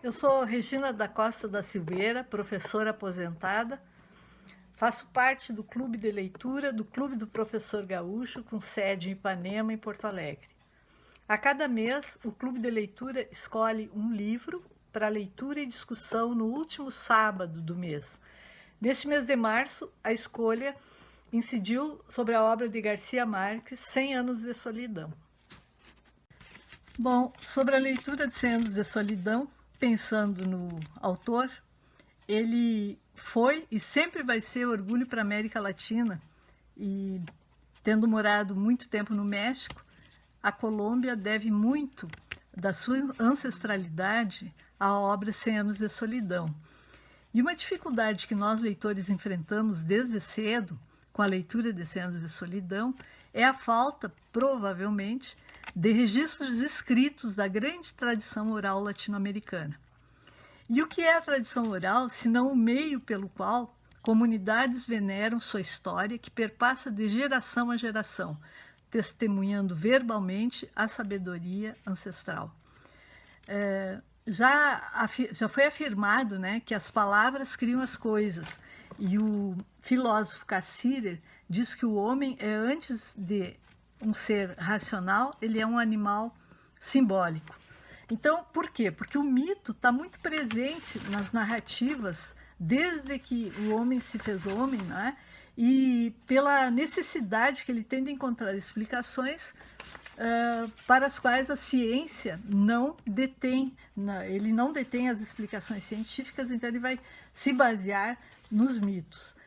Eu sou Regina da Costa da Silveira, professora aposentada. Faço parte do Clube de Leitura do Clube do Professor Gaúcho, com sede em Ipanema, em Porto Alegre. A cada mês, o Clube de Leitura escolhe um livro para leitura e discussão no último sábado do mês. Neste mês de março, a escolha incidiu sobre a obra de Garcia Marques, 100 Anos de Solidão. Bom, sobre a leitura de 100 Anos de Solidão, pensando no autor, ele foi e sempre vai ser orgulho para a América Latina. E tendo morado muito tempo no México, a Colômbia deve muito da sua ancestralidade à obra 100 Anos de Solidão. E uma dificuldade que nós leitores enfrentamos desde cedo com a leitura de 100 Anos de Solidão é a falta, provavelmente, de registros escritos da grande tradição oral latino-americana. E o que é a tradição oral, senão o meio pelo qual comunidades veneram sua história, que perpassa de geração a geração, testemunhando verbalmente a sabedoria ancestral. Já foi afirmado, né, que as palavras criam as coisas, e o filósofo Cassirer diz que o homem é, antes de um ser racional, ele é um animal simbólico. Então, por quê? Porque o mito está muito presente nas narrativas desde que o homem se fez homem, né? E pela necessidade que ele tem de encontrar explicações para as quais a ciência não detém, ele não detém as explicações científicas, então ele vai se basear nos mitos.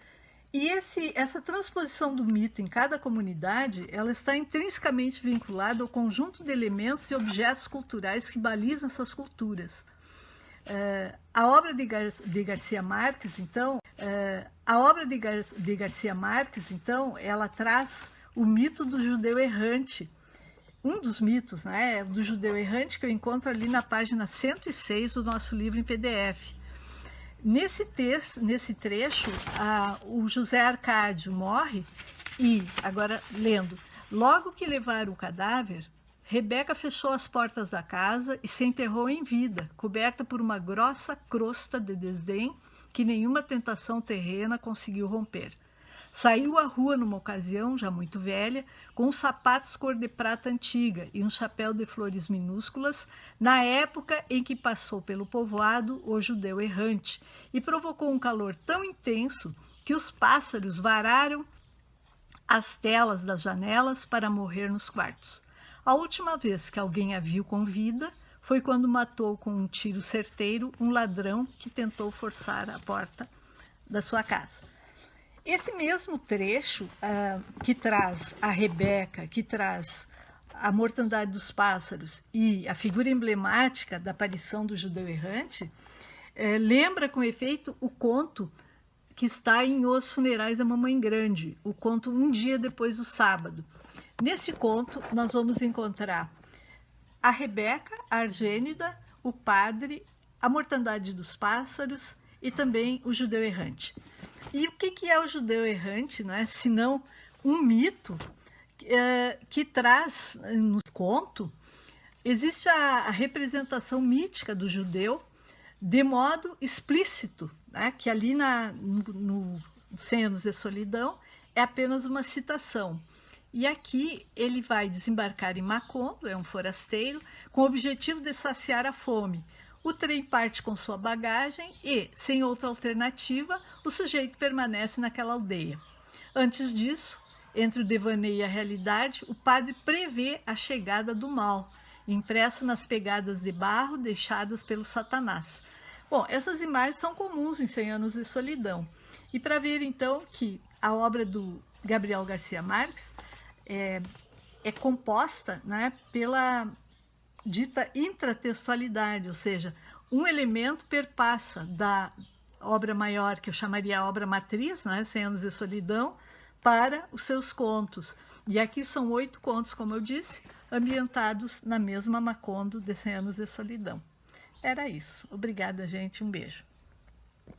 E essa transposição do mito em cada comunidade, ela está intrinsecamente vinculada ao conjunto de elementos e objetos culturais que balizam essas culturas. A obra de Garcia Marques, então, ela traz o mito do judeu errante. Um dos mitos, né, do judeu errante, que eu encontro ali na página 106 do nosso livro em PDF. Nesse trecho, o José Arcádio morre e, agora lendo, logo que levaram o cadáver, Rebeca fechou as portas da casa e se enterrou em vida, coberta por uma grossa crosta de desdém que nenhuma tentação terrena conseguiu romper. Saiu à rua numa ocasião, já muito velha, com uns sapatos cor de prata antiga e um chapéu de flores minúsculas, na época em que passou pelo povoado o judeu errante, e provocou um calor tão intenso que os pássaros vararam as telas das janelas para morrer nos quartos. A última vez que alguém a viu com vida foi quando matou com um tiro certeiro um ladrão que tentou forçar a porta da sua casa. Esse mesmo trecho que traz a Rebeca, que traz a mortandade dos pássaros e a figura emblemática da aparição do judeu errante, lembra com efeito o conto que está em Os Funerais da Mamãe Grande, o conto Um Dia Depois do Sábado. Nesse conto, nós vamos encontrar a Rebeca, a Argênida, o padre, a mortandade dos pássaros e também o judeu errante. E o que é o judeu errante, não é? Senão um mito que traz no conto, existe a representação mítica do judeu de modo explícito, né? Que ali no 100 Anos de Solidão é apenas uma citação. E aqui ele vai desembarcar em Macondo, é um forasteiro, com o objetivo de saciar a fome. O trem parte com sua bagagem e, sem outra alternativa, o sujeito permanece naquela aldeia. Antes disso, entre o devaneio e a realidade, o padre prevê a chegada do mal, impresso nas pegadas de barro deixadas pelo Satanás. Bom, essas imagens são comuns em 100 Anos de Solidão. E para ver, então, que a obra do Gabriel Garcia Marques é composta, né, pela dita intratextualidade, ou seja, um elemento perpassa da obra maior, que eu chamaria a obra matriz, né, 100 Anos de Solidão, para os seus contos. E aqui são 8 contos, como eu disse, ambientados na mesma Macondo de 100 Anos de Solidão. Era isso. Obrigada, gente. Um beijo.